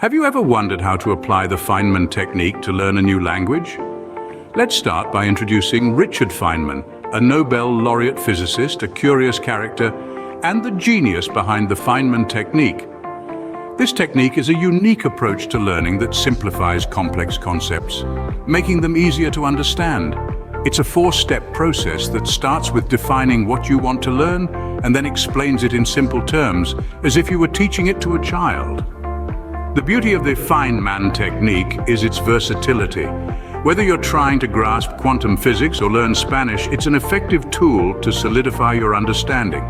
Have you ever wondered how to apply the Feynman technique to learn a new language? Let's start by introducing Richard Feynman, a Nobel laureate physicist, a curious character, and the genius behind the Feynman technique. This technique is a unique approach to learning that simplifies complex concepts, making them easier to understand. It's a four-step process that starts with defining what you want to learn and then explains it in simple terms, as if you were teaching it to a child. The beauty of the Feynman technique is its versatility. Whether you're trying to grasp quantum physics or learn Spanish, it's an effective tool to solidify your understanding.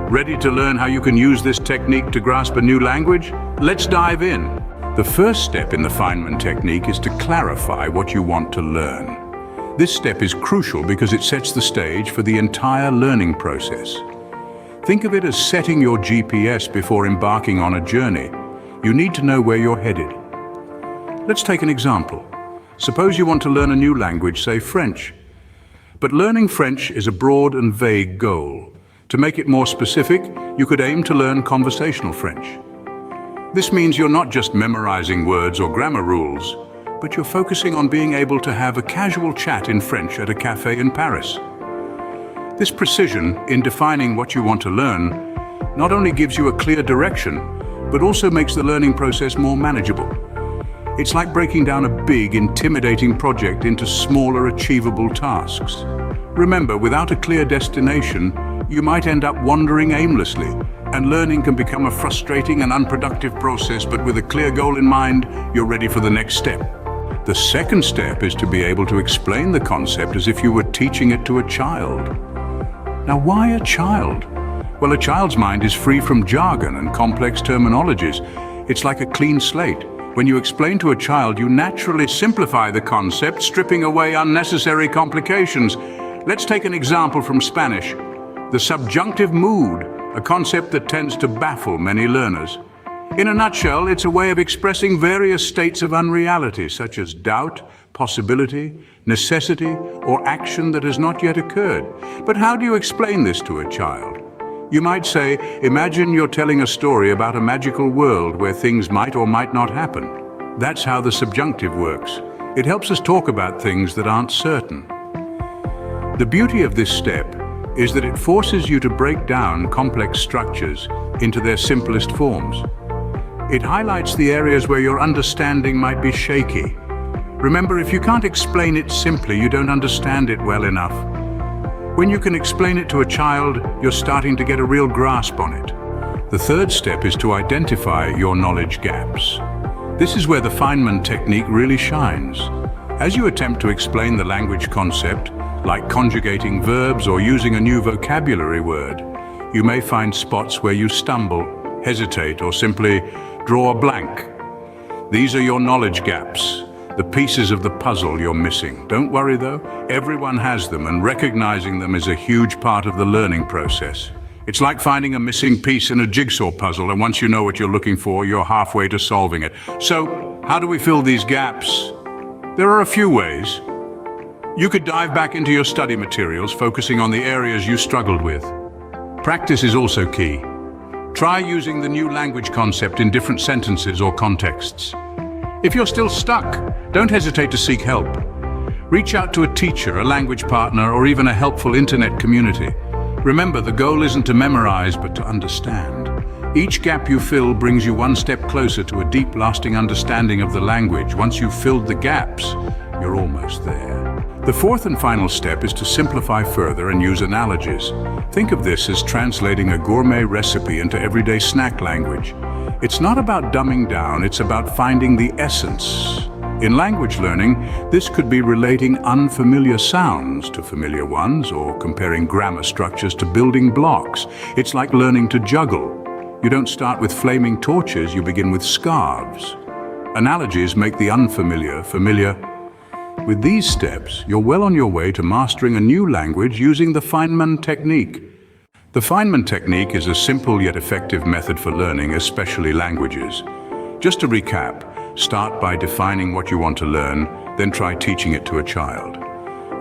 Ready to learn how you can use this technique to grasp a new language? Let's dive in. The first step in the Feynman technique is to clarify what you want to learn. This step is crucial because it sets the stage for the entire learning process. Think of it as setting your GPS before embarking on a journey. You need to know where you're headed. Let's take an example. Suppose you want to learn a new language, say French. But learning French is a broad and vague goal. To make it more specific, you could aim to learn conversational French. This means you're not just memorizing words or grammar rules, but you're focusing on being able to have a casual chat in French at a cafe in Paris. This precision in defining what you want to learn not only gives you a clear direction, but also makes the learning process more manageable. It's like breaking down a big, intimidating project into smaller, achievable tasks. Remember, without a clear destination, you might end up wandering aimlessly, and learning can become a frustrating and unproductive process, but with a clear goal in mind, you're ready for the next step. The second step is to be able to explain the concept as if you were teaching it to a child. Now, why a child? Well, a child's mind is free from jargon and complex terminologies. It's like a clean slate. When you explain to a child, you naturally simplify the concept, stripping away unnecessary complications. Let's take an example from Spanish. The subjunctive mood, a concept that tends to baffle many learners. In a nutshell, it's a way of expressing various states of unreality, such as doubt, possibility, necessity, or action that has not yet occurred. But how do you explain this to a child? You might say, imagine you're telling a story about a magical world where things might or might not happen. That's how the subjunctive works. It helps us talk about things that aren't certain. The beauty of this step is that it forces you to break down complex structures into their simplest forms. It highlights the areas where your understanding might be shaky. Remember, if you can't explain it simply, you don't understand it well enough. When you can explain it to a child, you're starting to get a real grasp on it. The third step is to identify your knowledge gaps. This is where the Feynman technique really shines. As you attempt to explain the language concept, like conjugating verbs or using a new vocabulary word, you may find spots where you stumble, hesitate, or simply draw a blank. These are your knowledge gaps, the pieces of the puzzle you're missing. Don't worry though, everyone has them, and recognizing them is a huge part of the learning process. It's like finding a missing piece in a jigsaw puzzle, and once you know what you're looking for, you're halfway to solving it. So, how do we fill these gaps? There are a few ways. You could dive back into your study materials, focusing on the areas you struggled with. Practice is also key. Try using the new language concept in different sentences or contexts. If you're still stuck, don't hesitate to seek help. Reach out to a teacher, a language partner, or even a helpful internet community. Remember, the goal isn't to memorize, but to understand. Each gap you fill brings you one step closer to a deep, lasting understanding of the language. Once you've filled the gaps, you're almost there. The fourth and final step is to simplify further and use analogies. Think of this as translating a gourmet recipe into everyday snack language. It's not about dumbing down, it's about finding the essence. In language learning, this could be relating unfamiliar sounds to familiar ones, or comparing grammar structures to building blocks. It's like learning to juggle. You don't start with flaming torches, you begin with scarves. Analogies make the unfamiliar familiar. With these steps, you're well on your way to mastering a new language using the Feynman technique. The Feynman technique is a simple yet effective method for learning, especially languages. Just to recap, start by defining what you want to learn, then try teaching it to a child.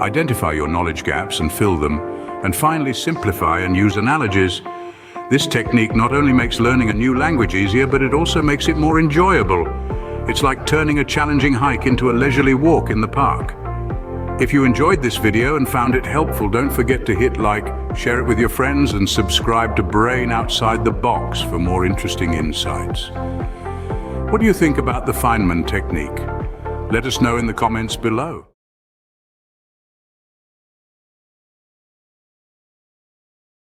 Identify your knowledge gaps and fill them, and finally simplify and use analogies. This technique not only makes learning a new language easier, but it also makes it more enjoyable. It's like turning a challenging hike into a leisurely walk in the park. If you enjoyed this video and found it helpful, don't forget to hit like, share it with your friends, and subscribe to Brain Outside the Box for more interesting insights. What do you think about the Feynman technique? Let us know in the comments below.